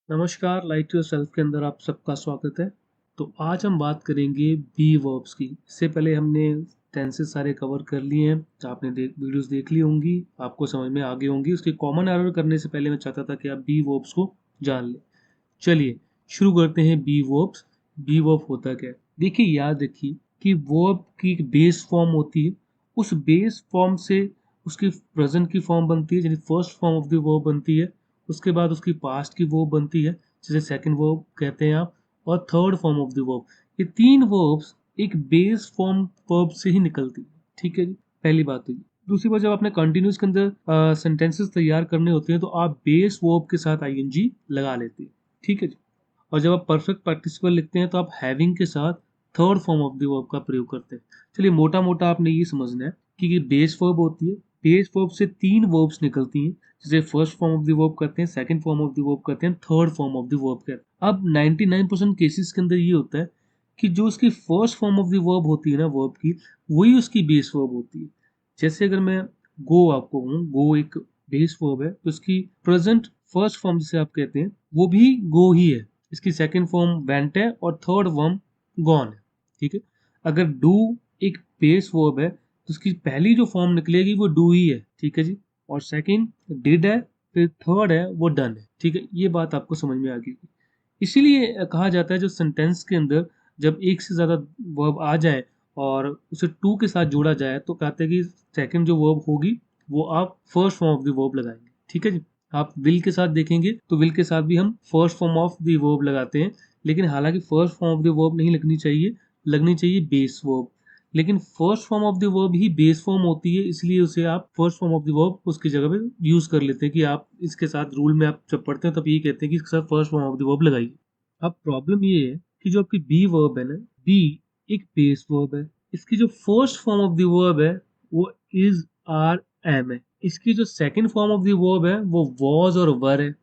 नमस्कार, light yourself के अंदर आप सबका स्वागत है। तो आज हम बात करेंगे बी वर्ब्स की। इससे पहले हमने टेंसेस सारे कवर कर लिए हैं। आपने वीडियोस देख ली होंगी, आपको समझ में आ गई होंगी। उसके कॉमन एरर करने से पहले मैं चाहता था कि आप बी वर्ब्स को जान लें। चलिए शुरू करते हैं बी वर्ब्स। बी वर्ब होता क्या है? देखिए, याद रखिए कि वर्ब की एक बेस फॉर्म होती है। उस बेस फॉर्म से उसकी प्रेजेंट की फॉर्म बनती है, यानी first form of the verb बनती है। उसके बाद उसकी पास्ट की वर्ब बनती है, जिसे सेकंड वर्ब कहते हैं आप, और third form of the verb. ये तीन वर्ब्स एक बेस फॉर्म वर्ब से ही निकलती है। ठीक है जी, पहली बात तो ये। दूसरी बात, जब आपने कंटिन्यूस के अंदर सेंटेंसेस तैयार करने होते हैं तो आप बेस वर्ब के साथ आईएनजी लगा लेते हैं। ठीक है जी। और जब आप परफेक्ट पार्टिसिपल लिखते हैं तो आप हैविंग के साथ third form of the verb का प्रयोग करते हैं। चलिए, मोटा मोटा आपने ये समझना है कि ये बेस वर्ब होती है। बेस वर्ब से तीन वर्ब्स निकलती हैं, जिसे first form of the verb कहते हैं, second form of the verb कहते हैं, third form of the verb कहते हैं। अब 99% केसेस के अंदर ये होता है कि जो उसकी first form of the verb होती है ना, वर्ब की, वही उसकी बेस वर्ब होती है। जैसे अगर मैं गो आपको कहूँ, गो एक बेस वर्ब है, तो उसकी प्रेजेंट फर्स्ट फॉर्म जिसे आप कहते हैं वो भी गो ही है। इसकी सेकंड फॉर्म वेंट है और थर्ड फॉर्म गॉन है। ठीक है। अगर डू एक बेस वर्ब है तो उसकी पहली जो फॉर्म निकलेगी वो डू ही है। ठीक है जी। और सेकंड डिड है, फिर थर्ड है वो डन है। ठीक है, ये बात आपको समझ में आ गई। इसीलिए कहा जाता है जो सेंटेंस के अंदर जब एक से ज्यादा वर्ब आ जाए और उसे टू के साथ जोड़ा जाए तो कहते हैं कि सेकंड जो वर्ब होगी वो आप first form of the verb लगाएंगे। ठीक है जी। आप विल के साथ देखेंगे तो विल के साथ भी हम first form of the verb लगाते हैं, लेकिन हालांकि first form of the verb नहीं लगनी चाहिए, लगनी चाहिए बेस वर्ब। लेकिन first form of the verb he base form होती है, इसलिए उसे आप first form of the verb उसकी जगह पे यूज कर लेते हैं कि आप इसके साथ रूल में आप जब पढ़ते हैं तब ये कहते हैं कि इसके साथ first form of the verb लगाइए। अब प्रॉब्लम ये है कि जो आपकी बी वर्ब है ना, बी एक बेस वर्ब है। इसकी जो first form of the verb है वो इज आर एम है। इसकी जो second form of the verb है वो वॉज और वर है।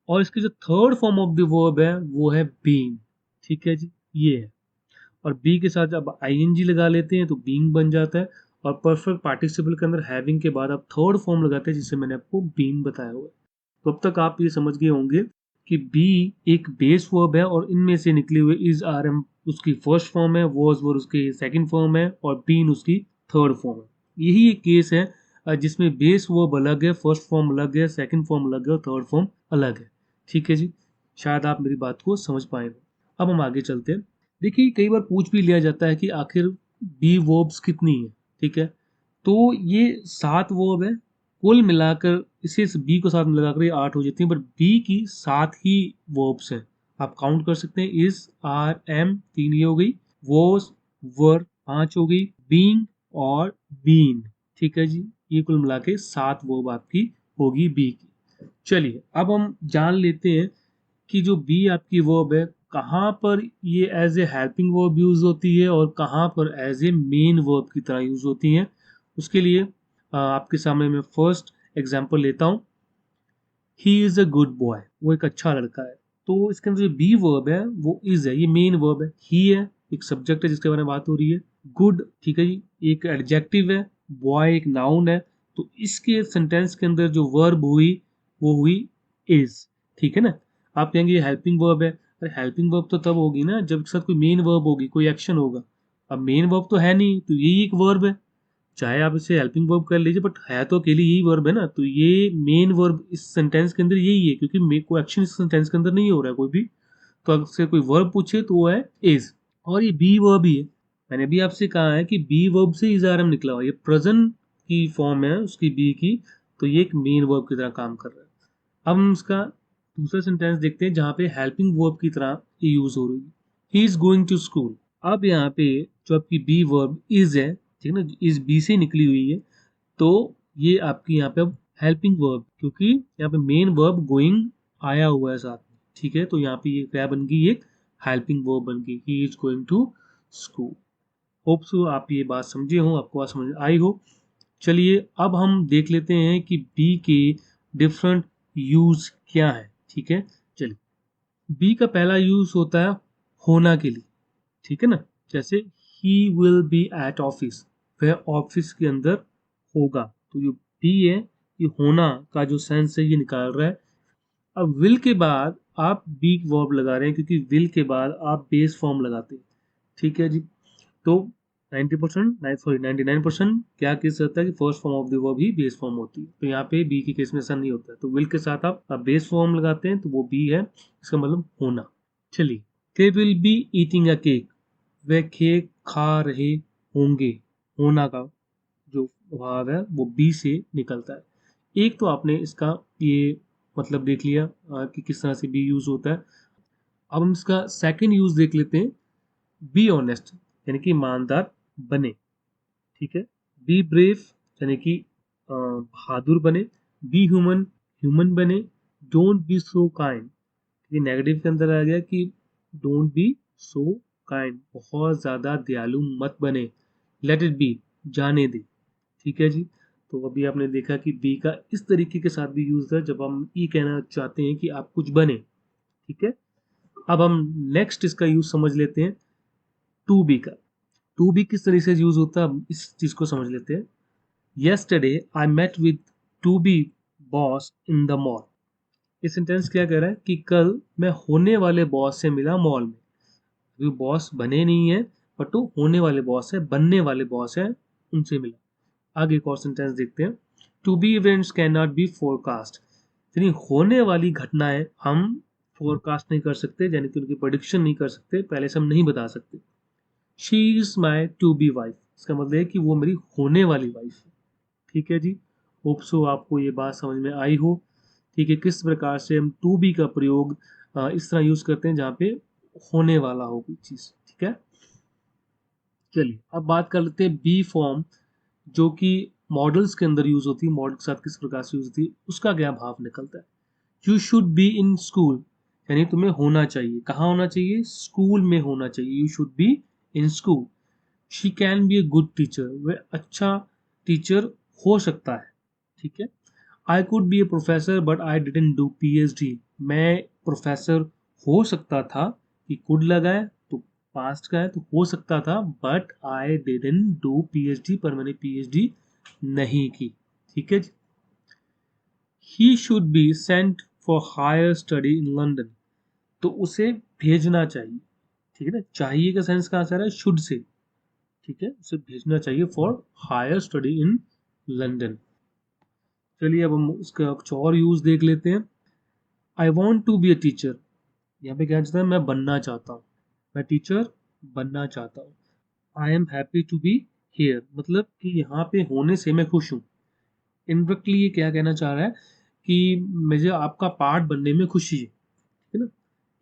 और इसकी जो third form of the verb है वो है बीइंग। ठीक है जी, ये है। और बी के साथ जब आईएनजी लगा लेते हैं तो बीइंग बन जाता है। और परफेक्ट पार्टिसिपल के अंदर हैविंग के बाद आप थर्ड फॉर्म लगाते हैं, जिसे मैंने आपको बीइंग बताया हुआ है। तो अब तक आप ये समझ गए होंगे कि बी एक बेस वर्ब है और इनमें से निकले हुए इज आर एम उसकी फर्स्ट फॉर्म है, वॉज वर उसकी सेकंड फॉर्म है, और बीन उसकी थर्ड फॉर्म है। यही एक केस है जिसमें बेस वर्ब अलग है, फर्स्ट फॉर्म अलग है, सेकंड फॉर्म अलग है और थर्ड फॉर्म अलग है। ठीक है जी, शायद आप मेरी बात को समझ पाए हो। अब हम आगे चलते हैं। देखिए, कई बार पूछ भी लिया जाता है कि आखिर बी वर्ब्स कितनी है। ठीक है, तो ये 7 वर्ब है कुल मिलाकर। इसे बी को साथ में लगाकर ये 8 हो जाती है, बट बी की 7 ही वर्ब्स हैं। आप काउंट कर सकते हैं, इज आर एम 3 ये हो गई, वॉज वर 5 हो गई, बीइंग और बीन। ठीक है जी, ये कुल मिला के 7 वर्ब आपकी होगी बी की। चलिए अब हम जान लेते हैं कि जो बी आपकी वर्ब है कहाँ पर ये as a helping verb use होती है और कहाँ पर एज ए मेन वर्ब की तरह यूज होती है। उसके लिए आपके सामने मैं फर्स्ट एग्जांपल लेता हूँ। He is a good boy, वो एक अच्छा लड़का है। तो इसके अंदर जो बी वर्ब है वो इज है, ये मेन वर्ब है। ही है एक सब्जेक्ट है जिसके बारे में बात हो रही है। गुड, ठीक है जी, एक एडजेक्टिव है। बॉय एक नाउन है। तो इसके सेंटेंस के अंदर जो वर्ब हुई वो हुई इज। ठीक है ना। आप कहेंगे ये हेल्पिंग वर्ब है। अरे हेल्पिंग वर्ब तो तब होगी ना जब इसके साथ कोई मेन वर्ब होगी, कोई एक्शन होगा। अब मेन वर्ब तो है नहीं, तो यही एक वर्ब है। चाहे आप इसे हेल्पिंग वर्ब कर लीजिए, बट है तो अकेले यही वर्ब है ना। तो ये मेन वर्ब इस सेंटेंस के अंदर यही है, क्योंकि कोई एक्शन इस सेंटेंस के अंदर नहीं हो रहा है कोई भी। तो अगर कोई वर्ब पूछे तो वो है इज। और ये बी वर्ब ही है। मैंने भी आपसे कहा है कि बी वर्ब से इज आर एम निकला हुआ, ये प्रेजेंट की फॉर्म है उसकी बी की। तो ये एक मेन वर्ब की तरह काम कर रहा है। अब हम इसका दूसरा सेंटेंस देखते हैं जहां पे हेल्पिंग वर्ब की तरह ये यूज हो रही है। He is going to school. अब यहाँ पे जो आपकी बी वर्ब इज है, ठीक है ना, इस बी से निकली हुई है। तो ये आपकी यहाँ पे अब हेल्पिंग वर्ब, क्योंकि यहाँ पे मेन वर्ब गोइंग आया हुआ है साथ में। ठीक है, तो यहाँ पे ये क्या बन गई, एक हेल्पिंग वर्ब बन गई, he is going to school. Hope so आप ये बात समझे हो, आपको बात समझ आई हो। चलिए अब हम देख लेते हैं कि बी के डिफरेंट यूज क्या है। ठीक है, चलिए। बी का पहला यूज होता है होना के लिए। ठीक है ना, जैसे he will be at office, वह ऑफिस के अंदर होगा। तो जो बी है ये होना का जो सेंस है ये निकाल रहा है। अब विल के बाद आप बी वर्ब लगा रहे हैं क्योंकि विल के बाद आप बेस फॉर्म लगाते हैं, ठीक है जी। तो 99% क्या केस रहता है कि first form of the verb he base form होती है, तो यहाँ पे बी के केस में ऐसा नहीं होता है। तो विल के साथ आप बेस फॉर्म लगाते हैं तो वो बी है, इसका मतलब होना। चलिए, they will be eating a cake, way cake खा रहे होंगे, होना का जो भाव है वो बी से निकलता है। एक तो आपने इसका ये मतलब देख लिया कि किस तरह से बी यूज होता है। अब हम इसका सेकंड यूज देख लेते हैं, बी ऑनेस्ट यानी कि ईमानदार बने, ठीक है। बी ब्रेव यानी कि बहादुर बने। बी ह्यूमन, ह्यूमन बने। डोंट बी सो काइंड, ये नेगेटिव के अंदर आ गया कि डोंट बी सो काइंड, बहुत ज्यादा दयालु मत बने। लेट इट बी, जाने दे, ठीक है जी। तो अभी आपने देखा कि बी का इस तरीके के साथ भी यूज है जब हम ई कहना चाहते हैं कि आप कुछ बने, ठीक है। अब हम नेक्स्ट इसका यूज समझ लेते हैं, टू बी का। टू बी किस तरीके से यूज होता है, अब इस चीज को समझ लेते हैं। yesterday I met with to be boss in the mall। ये सेंटेंस क्या कह रहा है कि कल मैं होने वाले बॉस से मिला मॉल में। अभी बॉस बने नहीं है, बट वो होने वाले बॉस है, बनने वाले बॉस है, उनसे मिला। आगे एक और सेंटेंस देखते हैं, to be events can not be forecast, यानी होने वाली घटनाएं हम फोरकास्ट नहीं कर सकते, यानी कि उनकी प्रेडिक्शन नहीं कर सकते, पहले से हम नहीं बता सकते। She is my to be wife, इसका मतलब है कि वो मेरी होने वाली वाइफ है, ठीक है जी। होप सो आपको ये बात समझ में आई हो, ठीक है, किस प्रकार से हम टू बी का प्रयोग इस तरह यूज करते हैं जहाँ पे होने वाला हो कोई चीज, ठीक है। चलिए अब बात कर लेते हैं बी फॉर्म, जो कि मॉडल्स के अंदर यूज होती है, मॉडल के साथ किस प्रकार से यूज होती है, उसका क्या भाव निकलता है। You should be in school, यानी तुम्हें होना चाहिए, कहाँ होना चाहिए, स्कूल में होना चाहिए, you should be in school. She can be a good teacher, वह अच्छा टीचर हो सकता है, ठीक है। I could be A professor but I didn't do PhD, मैं प्रोफेसर हो सकता था, कि कुड लगा है तो पास्ट का है तो हो सकता था, but I didn't do PhD, पर मैंने PhD नहीं की, ठीक है। He should be sent for higher study in London, तो उसे भेजना चाहिए, ठीक है ना, चाहिए का सेंस कहाँ से आ रहा है, शुड से, ठीक है, उसे भेजना चाहिए for higher study in London. चलिए अब हम उसका कुछ और यूज देख लेते हैं। I want to be a teacher, यहाँ पे क्या चाहता है, मैं बनना चाहता हूँ, मैं टीचर बनना चाहता हूँ। I am happy to be here, मतलब कि यहाँ पे होने से मैं खुश हूँ। इनडायरेक्टली ये क्या कहना चाह रहा है कि मुझे आपका पार्ट बनने में खुशी है, ठीक है ना,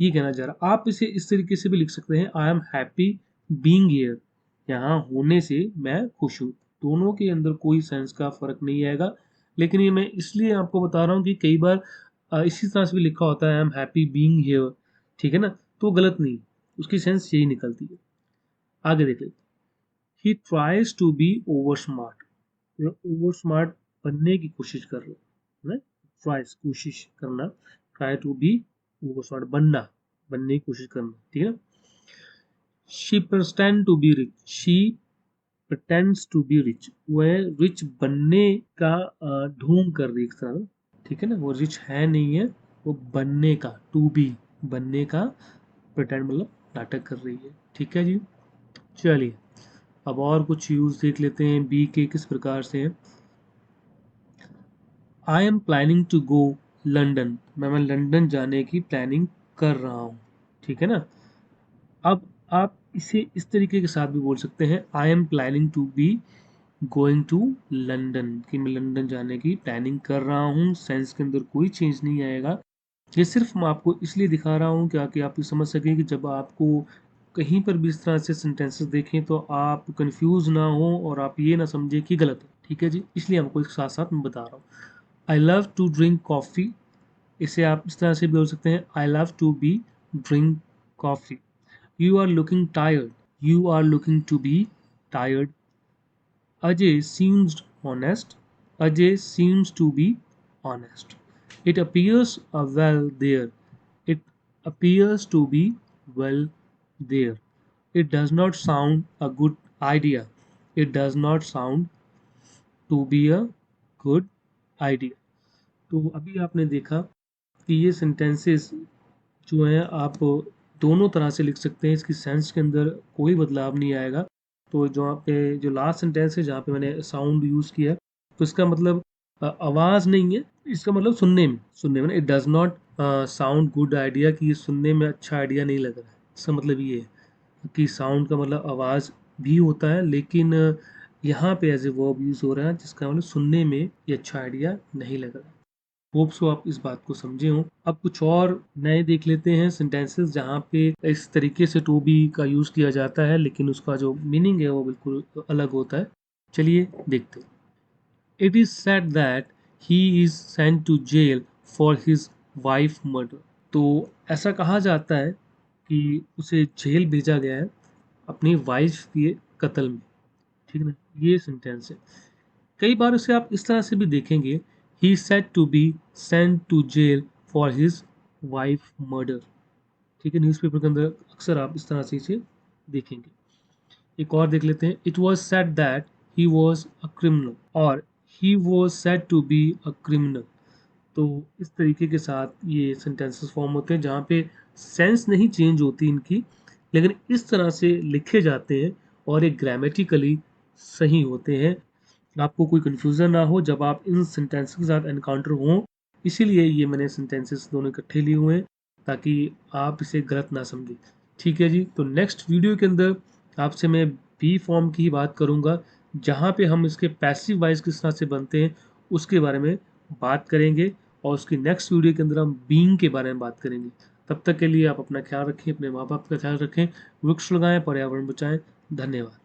ये कहना चाह रहा है। आप इसे इस तरीके से भी लिख सकते हैं, I am happy being here, यहाँ होने से मैं खुश हूँ। दोनों के अंदर कोई सेंस का फर्क नहीं आएगा, लेकिन ये मैं इसलिए आपको बता रहा हूँ कि कई बार इसी तरह से भी लिखा होता है, आई एम हैप्पी बीइंग हियर, ठीक है ना, तो गलत नहीं, उसकी सेंस यही निकलती है। आगे देख लेते, he tries to be over smart, over smart बनने की कोशिश कर रहे हैं, ट्राइज कोशिश करना, try to be over smart बनना, बनने की कोशिश करना, ठीक है ना। She pretend to be rich, she pretends to be rich, वह रिच बनने का ढोंग कर रही है एक तरह, ठीक है ना, वो रिच है नहीं है, वो बनने का, टू बी बनने का, pretend मतलब नाटक कर रही है, ठीक है जी। चलिए अब और कुछ यूज देख लेते हैं बी के किस प्रकार से हैं। I am planning to go London, मैं लंदन जाने की प्लानिंग कर रहा हूँ, ठीक है ना। अब आप इसे इस तरीके के साथ भी बोल सकते हैं, I am planning to be going to London, कि मैं लंदन जाने की प्लानिंग कर रहा हूँ, सेंस के अंदर कोई चेंज नहीं आएगा। ये सिर्फ मैं आपको इसलिए दिखा रहा हूँ क्या कि आप ये समझ सकें कि जब आपको कहीं पर भी इस तरह से सेंटेंसेस देखें तो आप कंफ्यूज ना हो और आप ये ना समझे कि गलत है, ठीक है जी, इसलिए आपको एक साथ साथ मैं बता रहा हूँ। I love to drink coffee, इसे आप इस तरह से भी बोल सकते हैं, I love to be drink coffee. You are looking tired, you are looking to be tired. Ajay seems honest. Ajay seems to be honest. It appears well there. It appears to be well there. It does not sound a good idea. It does not sound to be a good idea. तो अभी आपने देखा कि ये sentences जो हैं आप दोनों तरह से लिख सकते हैं, इसकी सेंस के अंदर कोई बदलाव नहीं आएगा। तो जहाँ पे जो लास्ट सेंटेंस है जहाँ पे मैंने साउंड यूज़ किया है, तो इसका मतलब आवाज़ नहीं है, इसका मतलब सुनने में it does not sound good idea, कि ये सुनने में अच्छा आइडिया नहीं लग रहा है। इसका मतलब ये है कि साउंड का मतलब आवाज़ भी होता है, लेकिन यहाँ पे एज ए वर्ब यूज़ हो रहा है जिसका मतलब सुनने में ये अच्छा आइडिया नहीं लग रहा है। होप सो आप इस बात को समझे हों। अब कुछ और नए देख लेते हैं सेंटेंसेस जहाँ पे इस तरीके से टू बी का यूज़ किया जाता है, लेकिन उसका जो मीनिंग है वो बिल्कुल अलग होता है। चलिए देखते हैं। It is said that he is sent to jail for his wife murder. तो ऐसा कहा जाता है कि उसे जेल भेजा गया है अपनी वाइफ के कत्ल में। ठीक है ना, ये सेंटेंस है। कई बार उसे आप इस तरह से भी देखेंगे, he said to be sent to jail for his wife murder. ठीक है, न्यूज़पेपर के अंदर अक्सर आप इस तरह से इसे देखेंगे। एक और देख लेते हैं। It was said that he was a criminal, और he was said to be a criminal. तो इस तरीके के साथ ये सेंटेंसेस फॉर्म होते हैं जहाँ पे सेंस नहीं चेंज होती इनकी, लेकिन इस तरह से लिखे जाते हैं और ये ग्रामेटिकली सही होते हैं। आपको कोई कन्फ्यूज़न ना हो जब आप इन सेंटेंसेस के साथ एनकाउंटर हों, इसीलिए ये मैंने सेंटेंसेस दोनों इकट्ठे लिए हुए हैं ताकि आप इसे गलत ना समझें। ठीक है जी, तो नेक्स्ट वीडियो के अंदर आपसे मैं बी फॉर्म की ही बात करूँगा, जहाँ पे हम इसके पैसिव वॉइस किस तरह से बनते हैं उसके बारे में बात करेंगे, और उसकी नेक्स्ट वीडियो के अंदर हम बीइंग के बारे में बात करेंगे। तब तक के लिए आप अपना ख्याल रखें, अपने माँ बाप का ख्याल रखें, वृक्ष लगाएं, पर्यावरण बचाएं। धन्यवाद।